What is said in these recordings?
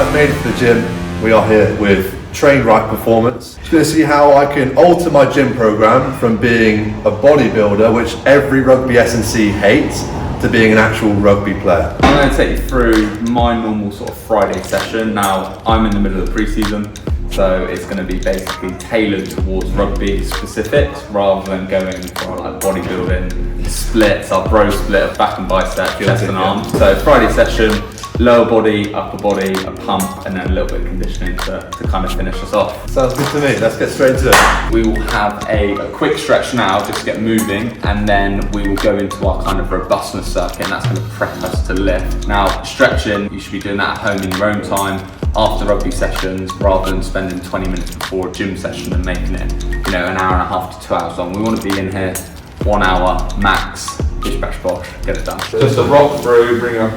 I've made it to the gym. We are here with Train Wright Performance. Just going to see how I can alter my gym program from being a bodybuilder, which every rugby S&C hates, to being an actual rugby player. I'm going to take you through my normal sort of Friday session. Now, I'm in the middle of the pre-season, so it's going to be basically tailored towards rugby specifics rather than going for like bodybuilding splits, our bro split of back and bicep, chest and arms. So Friday session, lower body, upper body, a pump, and then a little bit of conditioning to kind of finish us off. Sounds good to me. Let's get straight into it. We will have a quick stretch now, just to get moving, and then we will go into our kind of robustness circuit, and that's going to prep us to lift. Now, stretching, you should be doing that at home in your own time, after rugby sessions, rather than spending 20 minutes before a gym session and making it, an hour and a half to 2 hours long. We want to be in here 1 hour max, bish bash bosh, get it done. Just a rock through, bring your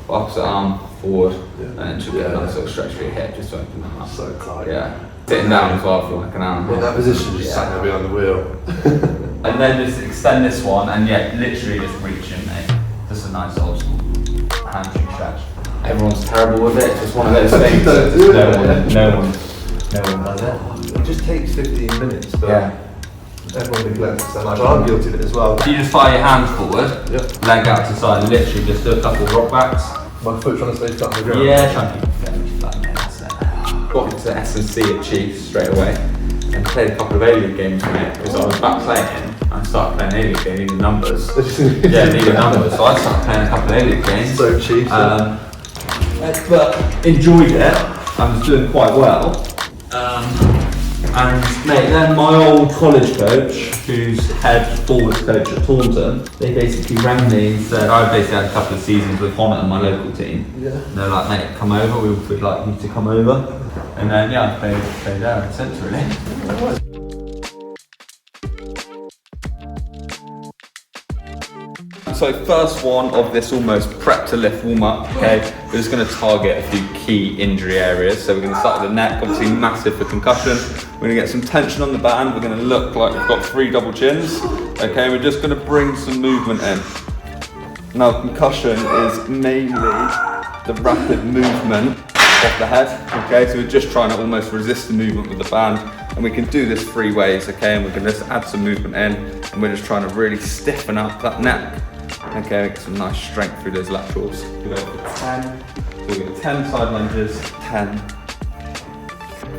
opposite arm forward, and then should be a nice little stretch for your hip, just to open that up. So tight. Yeah. Sitting down as well for like an hour. In that position, just sat there behind the wheel. And then just extend this one, and literally just reach in, mate. Just a nice old school hamstring stretch. Everyone's terrible with it, it's just one of those things. No one does it. It just takes 15 minutes, but everyone neglects it so much. I'm guilty of it as well. You just fire your hands forward, leg out to side, literally just do a couple of rock backs. My foot trying to stay flat on the ground. Yeah, try and keep it fairly flat, mate, that's it. Got into S&C at Chiefs straight away, and played a couple of alien games, mate, because I was back playing. I started playing alien games, needed numbers. Needed numbers, so I started playing a couple of alien games. So cheap. But enjoyed it, I was doing quite well. And mate, then my old college coach, who's head forwards coach at Taunton, they basically rang me and said, I basically had a couple of seasons with Honnett and my local team. Yeah. And they're like, mate, come over, we'd like you to come over. And then I played there since really. So first one of this almost prep to lift warm up, okay? We're just gonna target a few key injury areas. So we're gonna start with the neck, obviously massive for concussion. We're gonna get some tension on the band. We're gonna look like we've got 3 double chins, okay? We're just gonna bring some movement in. Now concussion is mainly the rapid movement of the head, okay? So we're just trying to almost resist the movement with the band. And we can do this 3 ways, okay? And we're gonna just add some movement in, and we're just trying to really stiffen up that neck. Okay, get some nice strength through those laterals. We go for 10. So we get 10 side lunges, 10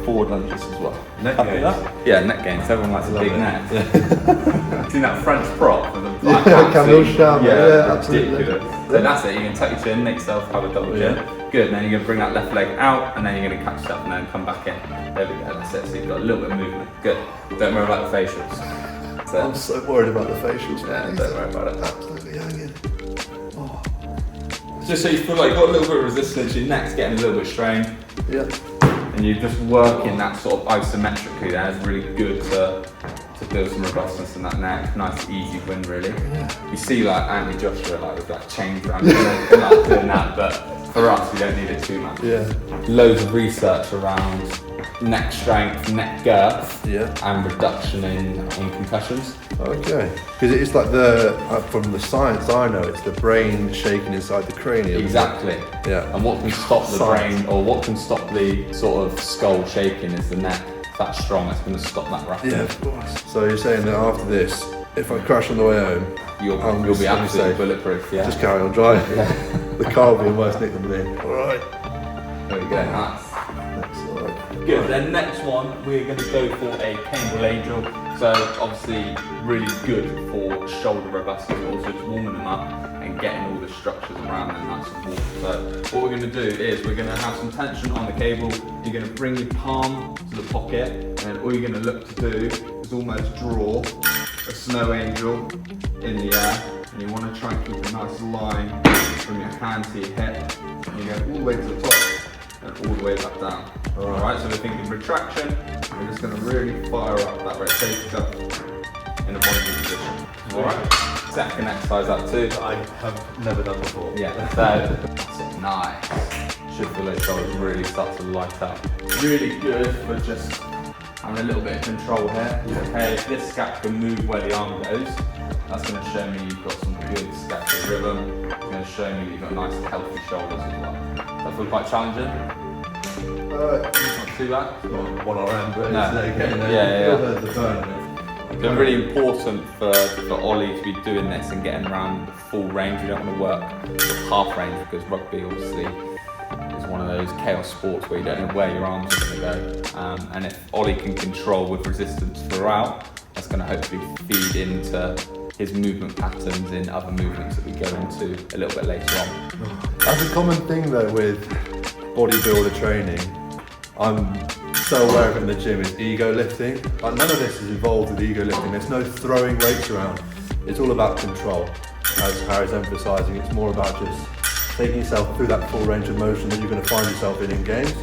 forward lunges as well. Neck gains? Yeah, neck gains. Everyone likes a big neck. Yeah. Seen that French prop with the Camille Sham. Yeah, absolutely. So that's it. You can tuck your chin, make yourself have a double chin. Good. And then you're going to bring that left leg out, and then you're going to catch yourself and then come back in. There we go. That's it. So you've got a little bit of movement. Good. Don't worry about the facials. I'm so worried about the facials. Yeah, don't worry about it. Absolutely hanging. Oh. Just so you feel like you've got a little bit of resistance, your neck's getting a little bit strained. Yeah. And you're just working that sort of isometrically there. It's really good to build some robustness in that neck. Nice easy win really. Yeah. You see like Andy Joshua like with like chains around his neck and like doing that, but for us we don't need it too much. Yeah. Loads of research around neck strength, neck girth, and reduction in concussions. Okay, because it's like from the science I know, it's the brain shaking inside the cranium. Exactly. Yeah. And what can stop the brain, or what can stop the sort of skull shaking is the neck. If that's strong, it's going to stop that rapid. Yeah, of course. So you're saying that after this, if I crash on the way home, you'll be absolutely bulletproof. Yeah. Just carry on driving. The car will be a worse nick than me. All right. There we go. Nice. Good, then next one, we're going to go for a Cambridge Angel. So obviously really good for shoulder robustness, also just warming them up and getting all the structures around them nice and warm. So what we're going to do is we're going to have some tension on the cable. You're going to bring your palm to the pocket, and all you're going to look to do is almost draw a snow angel in the air. And you want to try and keep a nice line from your hand to your hip. And you go all the way to the top and all the way back down. Alright, so we're thinking retraction. We're just going to really fire up that rotator in a bonding position. Alright, second exercise that too. I have never done before. Yeah, third. That's it, nice. Should feel those shoulders really start to light up. Really good for just having a little bit of control here. Okay, if this scap can move where the arm goes, that's going to show me you've got some good scapular rhythm. It's going to show me you've got nice healthy shoulders as well. Does that feel quite challenging? Not too bad. Not 1RM, but No. it's getting there. Yeah. The burn in it. It's really important for Ollie to be doing this and getting around the full range. You don't want to work half range because rugby obviously is one of those chaos sports where you don't know where your arms are going to go. And if Ollie can control with resistance throughout, that's going to hopefully feed into his movement patterns in other movements that we go into a little bit later on. That's a common thing though with bodybuilder training. I'm so aware of it in the gym, is ego lifting. Like, none of this is involved with ego lifting. There's no throwing weights around. It's all about control. As Harry's emphasising, it's more about just taking yourself through that full range of motion that you're going to find yourself in games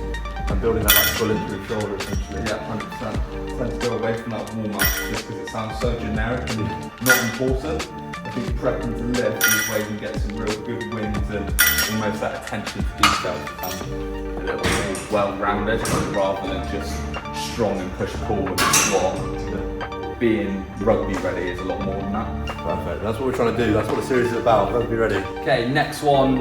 and building that like bulletproof shoulder essentially. Yeah, 100%. Tend to go away from that warm up just because it sounds so generic and not important. I think prepping to lift is where you can get some real good wins and almost that attention to detail becomes a little bit more well-rounded rather than just strong and push pull with the squat. Being rugby ready is a lot more than that. Perfect. That's what we're trying to do. That's what the series is about. Rugby ready. Okay, next one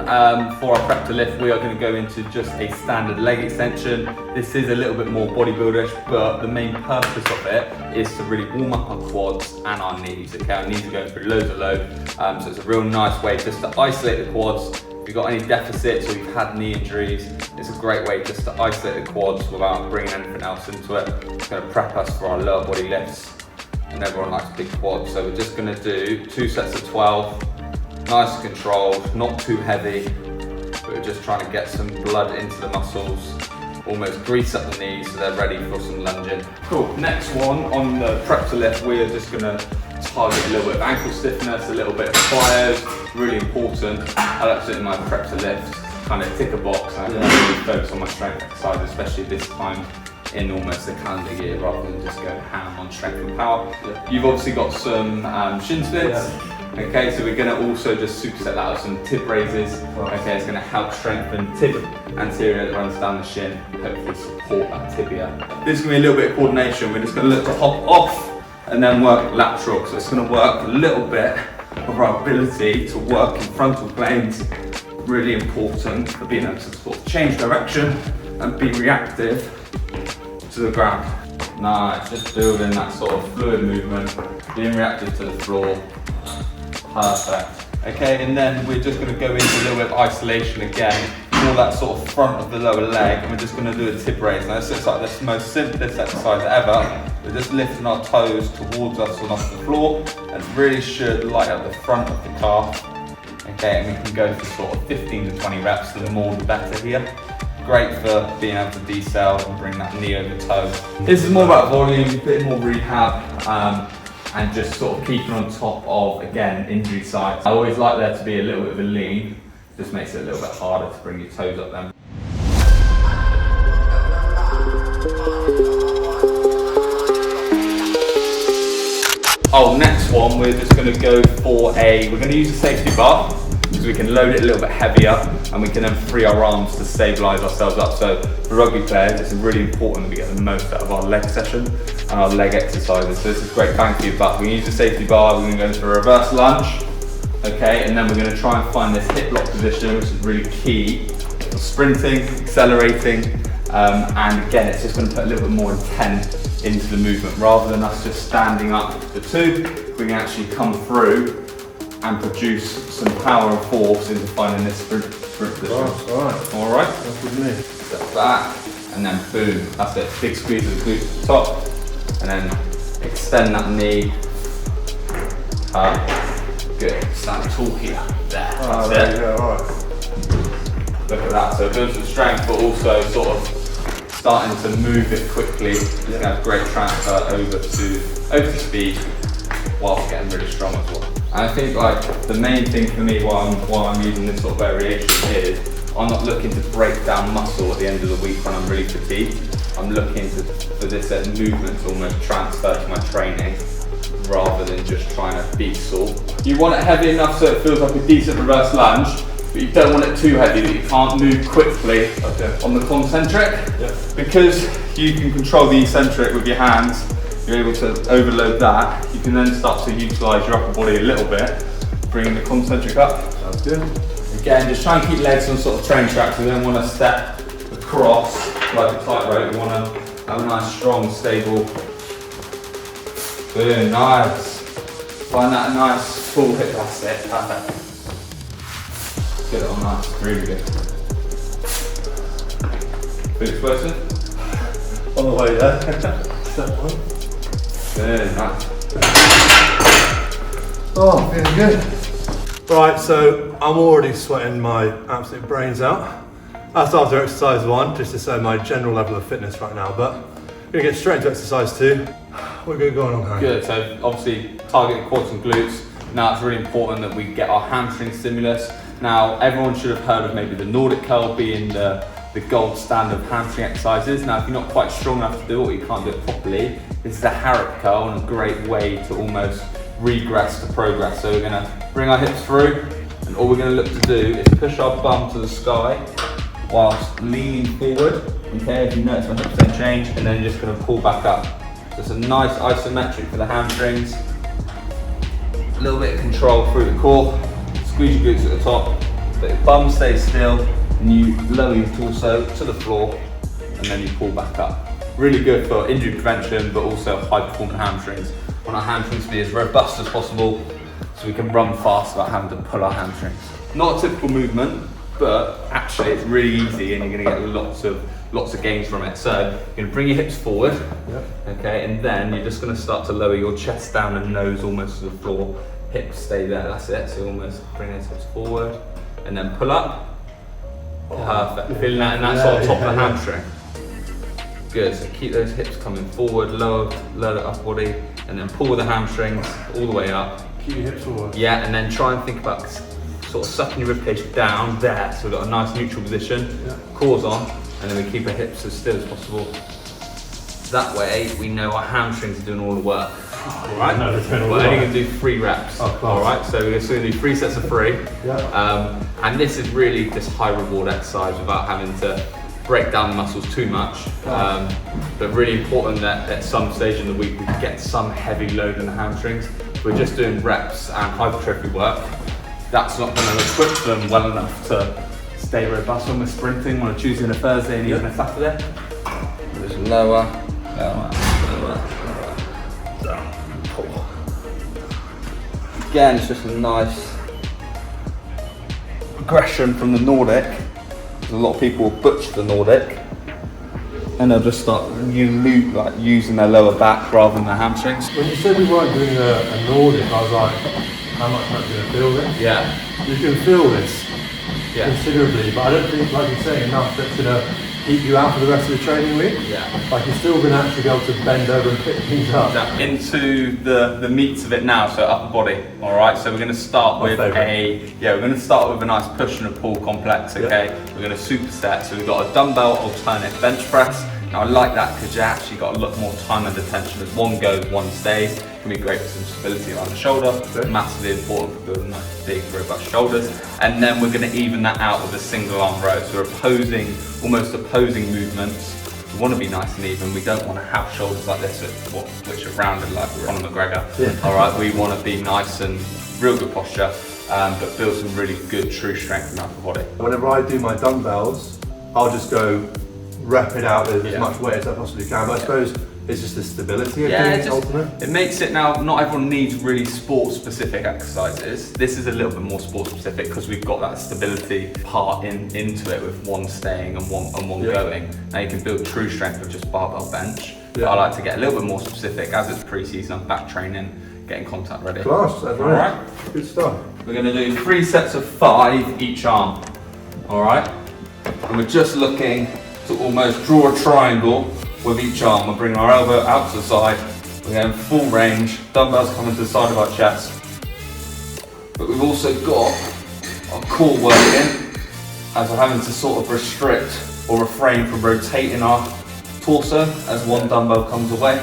for our prep to lift, we are going to go into just a standard leg extension. This is a little bit more bodybuilderish, but the main purpose of it is to really warm up our quads and our knees. Okay, our knees are going through loads of load, so it's a real nice way just to isolate the quads. If you've got any deficits or you've had knee injuries, it's a great way just to isolate the quads without bringing anything else into it. It's going to prep us for our lower body lifts. And everyone likes big quads, so we're just going to do 2 sets of 12, nice and controlled, not too heavy, but we're just trying to get some blood into the muscles, almost grease up the knees so they're ready for some lunging. Cool, next one on the prep to lift, we are just going to target a little bit of ankle stiffness, a little bit of plyos, really important. I like to do it in my prep to lift, kind of tick a box, and I can really focus on my strength exercise, especially this time in almost a calendar year rather than just go ham on strength and power. You've obviously got some shin splints. Okay, so we're going to also just superset that with some tib raises. Okay, it's going to help strengthen tib anterior that runs down the shin, hopefully support that tibia. This is going to be a little bit of coordination. We're just going to look to hop off and then work lateral. So it's going to work a little bit of our ability to work in frontal planes. Really important for being able to sort of change direction and be reactive to the ground. Nice, just building that sort of fluid movement, being reactive to the floor. Perfect. Okay, and then we're just going to go into a little bit of isolation again, more that sort of front of the lower leg, and we're just going to do a tib raise. Now this looks like the most simplest exercise ever. We're just lifting our toes towards us and off the floor, and really should light up the front of the calf. Okay, and we can go for sort of 15 to 20 reps, the more the better here. Great for being able to decel and bring that knee over toe. This is more about volume, a bit more rehab, and just sort of keeping on top of, again, injury sites. I always like there to be a little bit of a lean, just makes it a little bit harder to bring your toes up then. Oh, next one, we're just going to go for we're going to use a safety bar, because we can load it a little bit heavier and we can then free our arms to stabilise ourselves up. So for rugby players, it's really important that we get the most out of our leg session and our leg exercises. So this is great bang for your buck. We're going to use the safety bar, we're going to go into a reverse lunge, okay, and then we're going to try and find this hip lock position, which is really key for sprinting, accelerating, and again, it's just going to put a little bit more intent into the movement. Rather than us just standing up the two, we can actually come through and produce some power and force into finding this sprint position. Alright. That's good to me. Step back, and then boom. That's it. Big squeeze of the glutes at the top, and then extend that knee. Good. Stand tall here. There. That's it. Yeah, alright. Look at that. So it builds some strength, but also sort of starting to move it quickly. It's going to have great transfer over to speed, whilst getting really strong as well. And I think like the main thing for me while I'm using this sort of variation is I'm not looking to break down muscle at the end of the week when I'm really fatigued. I'm looking for this movement to almost transfer to my training rather than just trying to be sore. You want it heavy enough so it feels like a decent reverse lunge, but you don't want it too heavy that you can't move quickly on the concentric, because you can control the eccentric with your hands. You're able to overload that. You can then start to utilise your upper body a little bit, bringing the concentric up. Sounds good. Again, just try and keep legs on sort of train tracks. We don't want to step across like a tightrope, we want to have a nice, strong, stable. Good, nice. Find that nice full hip, that's it, perfect. Get it on nice, really good. Bit explosive? On the way there. Step one. Good, nice. Oh, feeling good. Right, so I'm already sweating my absolute brains out. That's after exercise 1, just to say my general level of fitness right now, but we're gonna get straight into exercise 2. We're gonna go on Harry. Good, so obviously target quads and glutes. Now it's really important that we get our hamstring stimulus. Now everyone should have heard of maybe the Nordic curl being the gold standard of hamstring exercises. Now if you're not quite strong enough to do it or you can't do it properly, this is a Harrop curl and a great way to almost regress to progress. So we're gonna bring our hips through and all we're gonna look to do is push our bum to the sky whilst leaning forward. Okay, if you notice my hips don't change, and then you're just gonna pull back up. So it's a nice isometric for the hamstrings. A little bit of control through the core. Squeeze your glutes at the top, but your bum stays still, and you lower your torso to the floor, and then you pull back up. Really good for injury prevention, but also high performing hamstrings. We want our hamstrings to be as robust as possible, so we can run fast without having to pull our hamstrings. Not a typical movement, but actually it's really easy, and you're going to get lots of gains from it. So you're going to bring your hips forward, okay, and then you're just going to start to lower your chest down and nose almost to the floor. Hips stay there, that's it. So you almost bring those hips forward, and then pull up. Perfect. Feeling that, and that's on top of the hamstring. Good. So keep those hips coming forward, lower the upper body, and then pull the hamstrings all the way up. Keep your hips forward. Yeah, and then try and think about sort of sucking your ribcage down there, so we've got a nice neutral position. Core's on, and then we keep our hips as still as possible. That way, we know our hamstrings are doing all the work. Alright, we're only going to do 3 reps. Alright, so we're going to do 3 sets of 3. And this is really this high reward exercise without having to break down the muscles too much. But really important that at some stage in the week we get some heavy load in the hamstrings. We're just doing reps and hypertrophy work. That's not going to equip them well enough to stay robust when we're sprinting on a Tuesday and a Thursday and even a Saturday. Just lower, down. Again, it's just a nice progression from the Nordic. A lot of people will butcher the Nordic and they'll just start using their lower back rather than their hamstrings. When you said we weren't doing a Nordic, I was like, how much am I going to feel this? Yeah. You can feel this considerably, but I don't think, like you're saying, enough that's going to keep you out for the rest of the training week. Like you're still going to actually be able to bend over and pick things up. Into the meats of it now, so upper body. All right, so we're going to start with a nice push and a pull complex. Okay, we're going to superset. So we've got a dumbbell alternate bench press. Now I like that because you actually got a lot more time under tension. As one goes, one stays. It can be great for some stability around the shoulder. Massively important for building nice, big, robust shoulders. And then we're going to even that out with a single arm row. So we're almost opposing movements. We want to be nice and even. We don't want to have shoulders like this, which are rounded like Conor McGregor. All right, we want to be nice and real good posture, but build some really good true strength in the upper body. Whenever I do my dumbbells, I'll just go rep it out with as much weight as I possibly can. But I suppose it's just the stability of doing it ultimate. It makes it now, not everyone needs really sport specific exercises. This is a little bit more sport specific because we've got that stability part into it with one staying and one going. Now you can build true strength with just barbell bench. But I like to get a little bit more specific. As it's pre-season, I'm back training, getting contact ready. Class, that's right. Alright, good stuff. We're going to do 3 sets of 5 each arm. Alright? And we're just looking to almost draw a triangle with each arm. We're bringing our elbow out to the side. We're going full range. Dumbbells coming to the side of our chest. But we've also got our core working as we're having to sort of restrict or refrain from rotating our torso as one dumbbell comes away.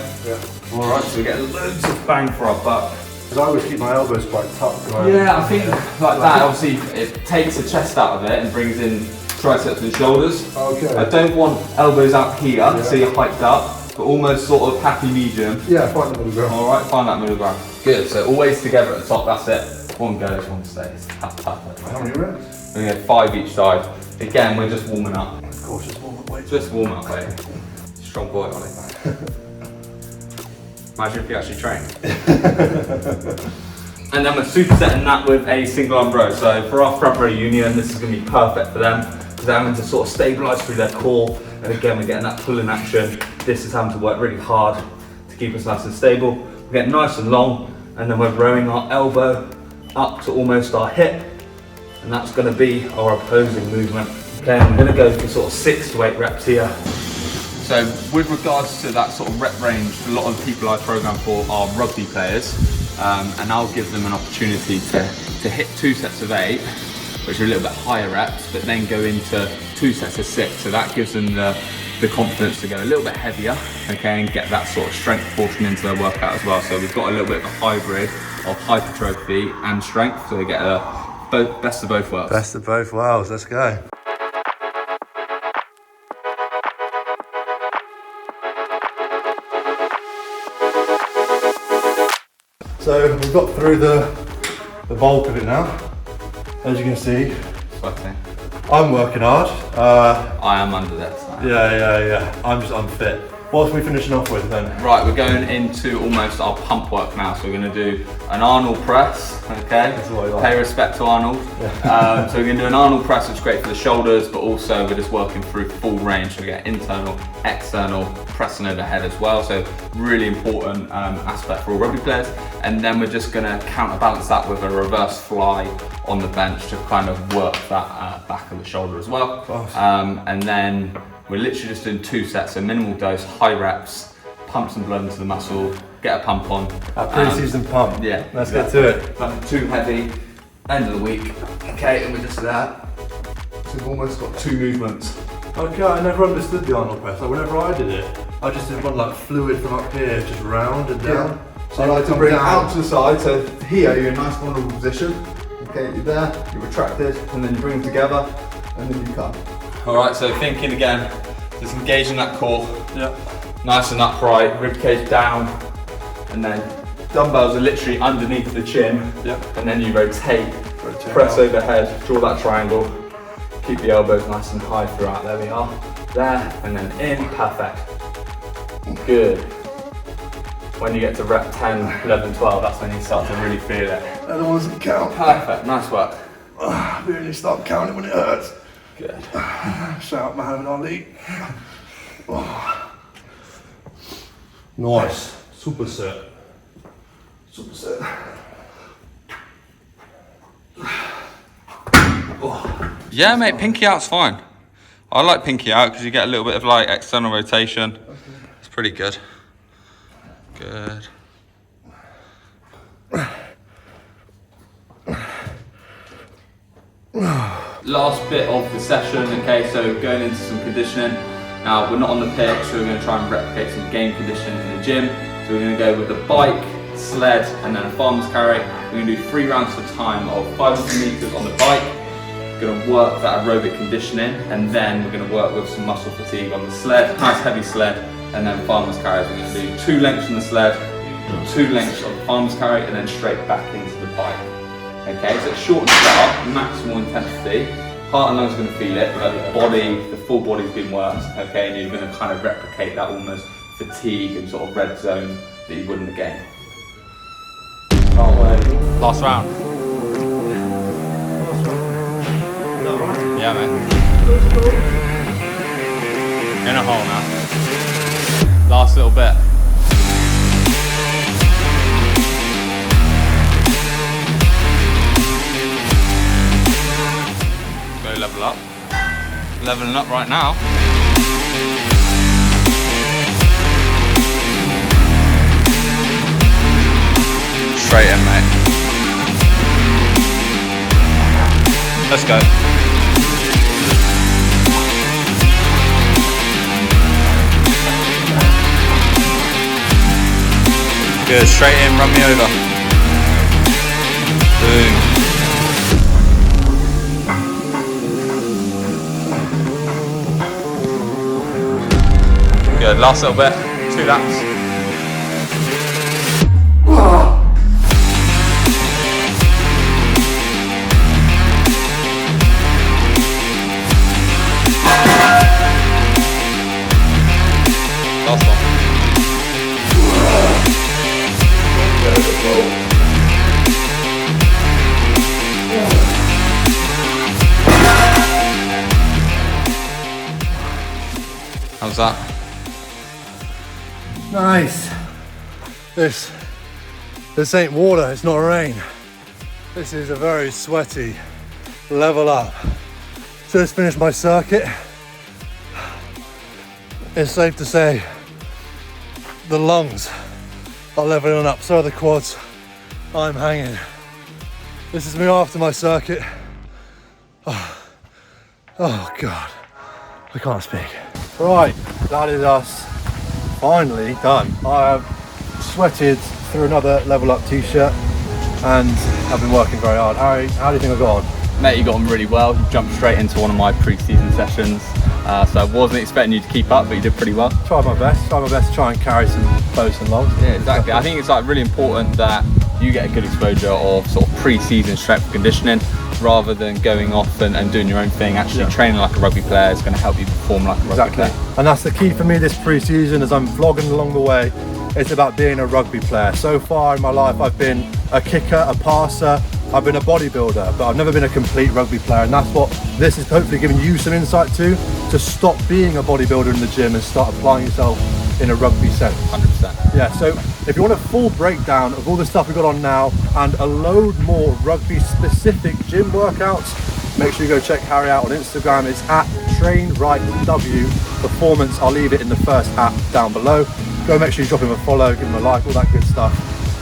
Alright, so we get loads of bang for our buck. Because I always keep my elbows quite tucked. I think like that, obviously it takes the chest out of it and brings in triceps and shoulders. I don't want elbows out here, so you're hiked up, but almost sort of happy medium. Find the middle ground. Alright, find that middle ground. Good, so always together at the top, that's it. One goes, one stays. That's perfect. How many reps? We're going to 5 each side. Again, we're just warming up. Cautious warm up. warm-up weight. Just warm-up weight. Strong boy, Ollie. Imagine if you actually trained. And then we're supersetting that with a single arm row. So for our front row union, this is going to be perfect for them because they're having to sort of stabilise through their core. And again, we're getting that pulling action. This is having to work really hard to keep us nice and stable. We get nice and long, and then we're rowing our elbow up to almost our hip, and that's going to be our opposing movement. Okay, and we're going to go for sort of 6 to 8 reps here. So with regards to that sort of rep range, a lot of the people I program for are rugby players, and I'll give them an opportunity to hit 2 sets of 8, which are a little bit higher reps, but then go into 2 sets of 6. So that gives them the confidence to go a little bit heavier, okay, and get that sort of strength portion into their workout as well. So we've got a little bit of a hybrid of hypertrophy and strength, so we get a best of both worlds. Best of both worlds, let's go. So we've got through the bulk of it now. As you can see, Sweating. I'm working hard. I am under this. Yeah. I'm just unfit. What are we finishing off with then? Right, we're going into almost our pump work now. So we're going to do an Arnold press, okay? That's what I like. Pay respect to Arnold. Yeah. So we're going to do an Arnold press, which is great for the shoulders, but also we're just working through full range. So we get internal, external, pressing overhead as well. So really important aspect for all rugby players. And then we're just going to counterbalance that with a reverse fly on the bench to kind of work that back of the shoulder as well. Awesome. And then we're literally just doing 2 sets, so minimal dose, high reps, pump some blood into the muscle, get a pump on. A pre-season pump. Yeah. Let's get to it. Nothing too heavy, end of the week. Okay, and we're just there. So we've almost got 2 movements. Okay, I never understood the Arnold press. Like whenever I did it, I just did one like fluid from up here, just round and down. So I like to bring it out to the side, so here you're in a nice vulnerable position. Okay, you're there, you're retracted, and then you bring them together, and then you come. Alright, so thinking again, just engaging that core. Yeah. Nice and upright, rib cage down, and then dumbbells are literally underneath the chin. Yep. And then you rotate press out. overhead, draw that triangle, keep the elbows nice and high throughout. There we are. There, and then in, perfect. Good. When you get to rep 10, 11, 12, that's when you start to really feel it. That doesn't count. Perfect, nice work. We only start counting when it hurts. Good. Shout out Muhammad Ali. Nice. Super set. Super set. Yeah, mate, pinky out's fine. I like pinky out because you get a little bit of like external rotation. It's pretty good. Good. Last bit of the session, okay, so going into some conditioning. Now, we're not on the pitch, so we're going to try and replicate some game conditioning in the gym. So we're going to go with a bike, sled, and then a farmer's carry. We're going to do 3 rounds at a time of 500 meters on the bike. We're going to work that aerobic conditioning, and then we're going to work with some muscle fatigue on the sled, nice heavy sled, and then farmer's carry. We're going to do 2 lengths on the sled, 2 lengths on the farmer's carry, and then straight back into the bike. Okay, so it's short and sharp, maximal intensity. Heart and lungs are going to feel it, but the body, the full body's been worked, okay, and you're going to kind of replicate that almost fatigue and sort of red zone that you would in the game. Can't wait. Last round. Yeah, man. In a hole now. Last little bit. Go level up. Leveling up right now. Straight in, mate. Let's go. Good, straight in, run me over. Boom. Good, last little bit, 2 laps. How's that? Nice. This ain't water, it's not rain. This is a very sweaty level up. Just finished my circuit. It's safe to say the lungs are leveling up, so are the quads. I'm hanging. This is me after my circuit. Oh God, I can't speak. Right, that is us finally done. I have sweated through another level up t-shirt and I've been working very hard. Harry, how do you think I got on? Mate, you got on really well. You jumped straight into one of my pre-season sessions. So I wasn't expecting you to keep up, but you did pretty well. Tried my best to try and carry some close and longs. Yeah, exactly. I think it's like really important that you get a good exposure of sort of pre-season strength and conditioning rather than going off and doing your own thing. Actually training like a rugby player is going to help you perform like a rugby player. And that's the key for me this pre-season as I'm vlogging along the way. It's about being a rugby player. So far in my life I've been a kicker, a passer, I've been a bodybuilder, but I've never been a complete rugby player, and that's what this is hopefully giving you some insight to stop being a bodybuilder in the gym and start applying yourself in a rugby sense. 100%. Yeah, so if you want a full breakdown of all the stuff we've got on now and a load more rugby specific gym workouts, make sure you go check Harry out on Instagram. It's at TrainRightW Performance. I'll leave it in the first app down below. Go make sure you drop him a follow, give him a like, all that good stuff.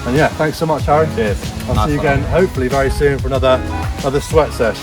And yeah, thanks so much, Harry. Cheers. I'll see you again hopefully very soon for another sweat sesh.